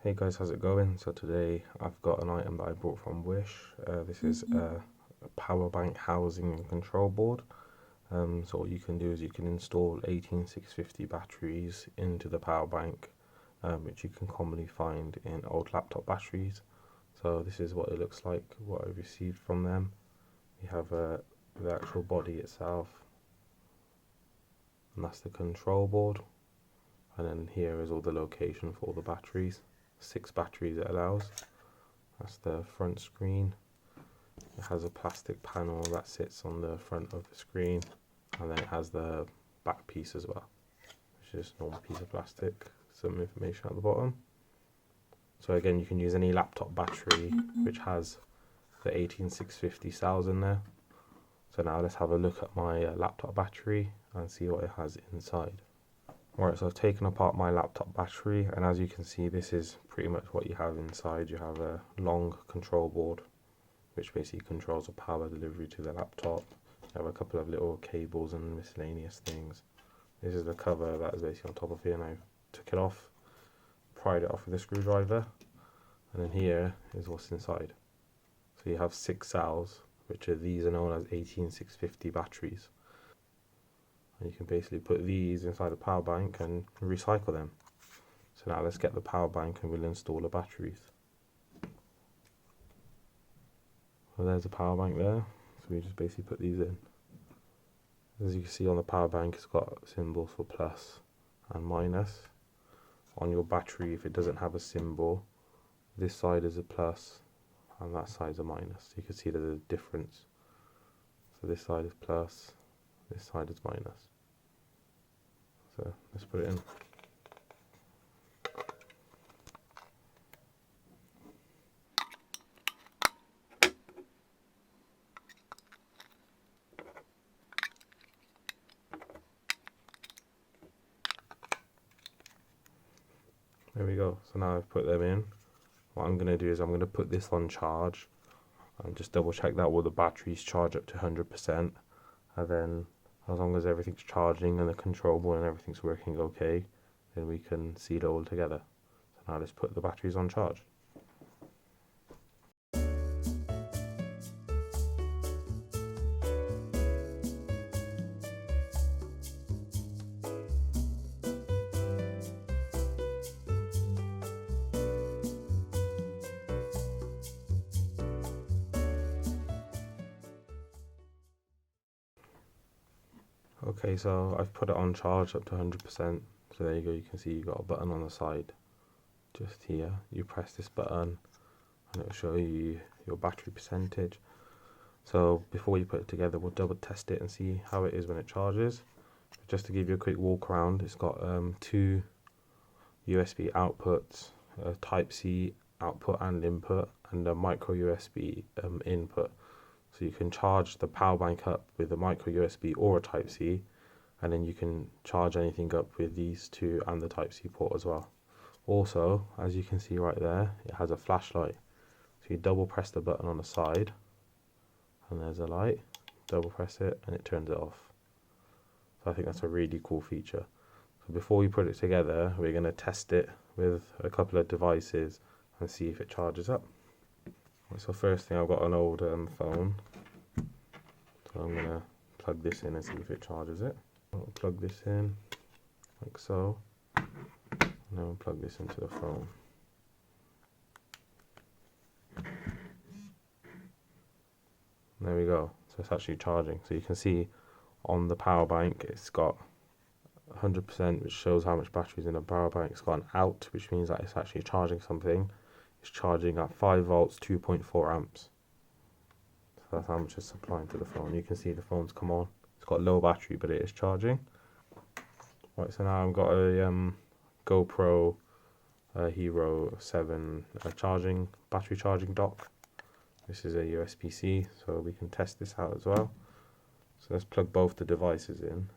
Hey guys, how's it going? So today I've got an item that I bought from Wish. This is a Powerbank housing and control board. So what you can do is you can install 18650 batteries into the Powerbank, which you can commonly find in old laptop batteries. So this is what it looks like, what I received from them. We have the actual body itself, and that's the control board. And then here is all the location for all the batteries. 6 batteries it allows. That's the front screen. It has a plastic panel that sits on the front of the screen, and then it has the back piece as well, which is a normal piece of plastic. Some information at the bottom. So again, you can use any laptop battery which has the 18650 cells in there. So now let's have a look at my laptop battery and see what it has inside. Alright, so I've taken apart my laptop battery, and as you can see, this is pretty much what you have inside. You have a long control board, which basically controls the power delivery to the laptop. You have a couple of little cables and miscellaneous things. This is the cover that is basically on top of here, and I took it off, pried it off with a screwdriver, and then here is what's inside. So you have 6 cells, which are these are known as 18650 batteries. And you can basically put these inside a power bank and recycle them. So now let's get the power bank and we'll install the batteries. Well, there's a power bank there. So we just basically put these in. As you can see on the power bank, it's got symbols for plus and minus. On your battery, if it doesn't have a symbol, this side is a plus and that side is a minus. You can see there's a difference. So this side is plus, this side is minus. So let's put it in. There we go. So now I've put them in. What I'm going to do is I'm going to put this on charge and just double check that all the batteries charge up to 100%, and then as long as everything's charging and the control board and everything's working okay, then we can see it all together. So now let's put the batteries on charge. Okay, so I've put it on charge up to 100%. So there you go, you can see you've got a button on the side just here. You press this button and it will show you your battery percentage. So before you put it together, we'll double test it and see how it is when it charges. Just to give you a quick walk around, it's got 2 USB outputs, a Type-C output and input, and a micro USB input. So you can charge the power bank up with a micro USB or a Type-C, and then you can charge anything up with these 2 and the Type-C port as well. Also, as you can see right there, it has a flashlight. So you double press the button on the side, and there's a light. Double press it, and it turns it off. So I think that's a really cool feature. So before we put it together, we're going to test it with a couple of devices and see if it charges up. So first thing, I've got an old phone, so I'm going to plug this in and see if it charges it. I'll plug this in like so, and then we'll plug this into the phone. There we go, so it's actually charging. So you can see on the power bank it's got 100%, which shows how much battery is in the power bank. It's got an out, which means that it's actually charging something. It's charging at 5 volts, 2.4 amps. So that's how much it's supplying to the phone. You can see the phone's come on. It's got low battery, but it is charging. Right, so now I've got a GoPro Hero 7 battery charging dock. This is a USB-C, so we can test this out as well. So let's plug both the devices in,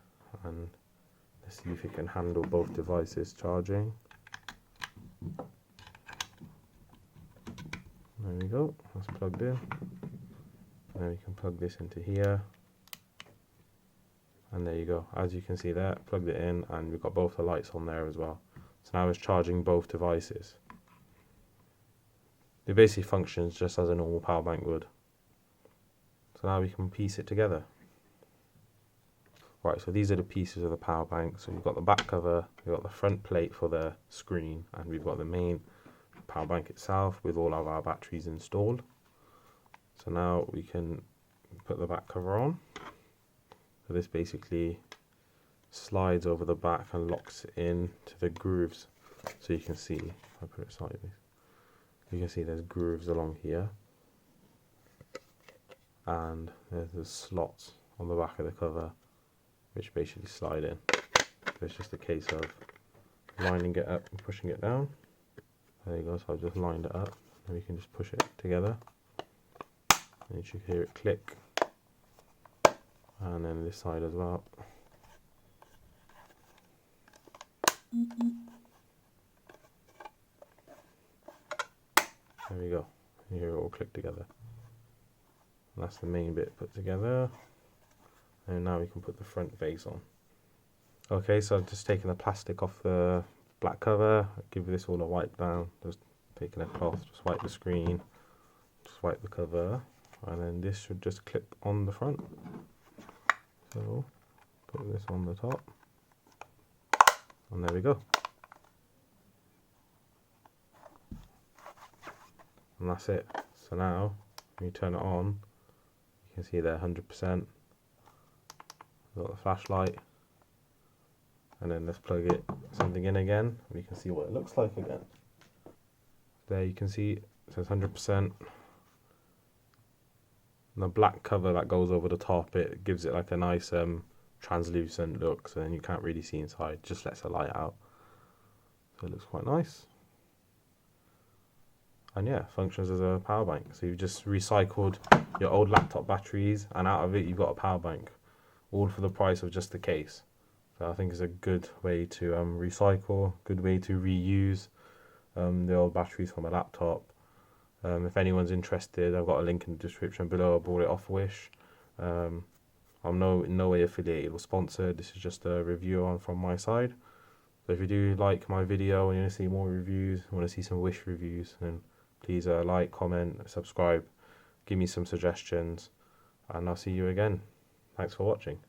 and let's see if it can handle both devices charging. There we go, that's plugged in. Then we can plug this into here. And there you go, as you can see there, plugged it in, and we've got both the lights on there as well. So now it's charging both devices. It basically functions just as a normal power bank would. So now we can piece it together. Right, so these are the pieces of the power bank. So we've got the back cover, we've got the front plate for the screen, and we've got the main power bank itself with all of our batteries installed. So now we can put the back cover on. So this basically slides over the back and locks it in to the grooves. So you can see, if I put it sideways, you can see there's grooves along here, and there's the slots on the back of the cover which basically slide in. So it's just a case of lining it up and pushing it down. There you go, so I've just lined it up and we can just push it together and you should hear it click, and then this side as well. There we go, you hear it all click together. And that's the main bit put together, and now we can put the front vase on. Okay, so I've just taken the plastic off the black cover, give this all a wipe down, just taking a cloth, just wipe the screen, just wipe the cover, and then this should just clip on the front. So put this on the top, and there we go. And that's it. So now when you turn it on, you can see there 100%. Got the flashlight, and then let's plug something in again. We can see what it looks like again. There you can see it says 100%. The black cover that goes over the top, it gives it like a nice translucent look, so then you can't really see inside, just lets the light out. So it looks quite nice. And yeah, functions as a power bank. So you've just recycled your old laptop batteries, and out of it you've got a power bank, all for the price of just the case. So I think it's a good way to recycle, good way to reuse the old batteries from a laptop. If anyone's interested, I've got a link in the description below. I bought it off Wish. I'm in no way affiliated or sponsored. This is just a review from my side. So if you do like my video and you want to see more reviews, want to see some Wish reviews, then please like, comment, subscribe, give me some suggestions, and I'll see you again. Thanks for watching.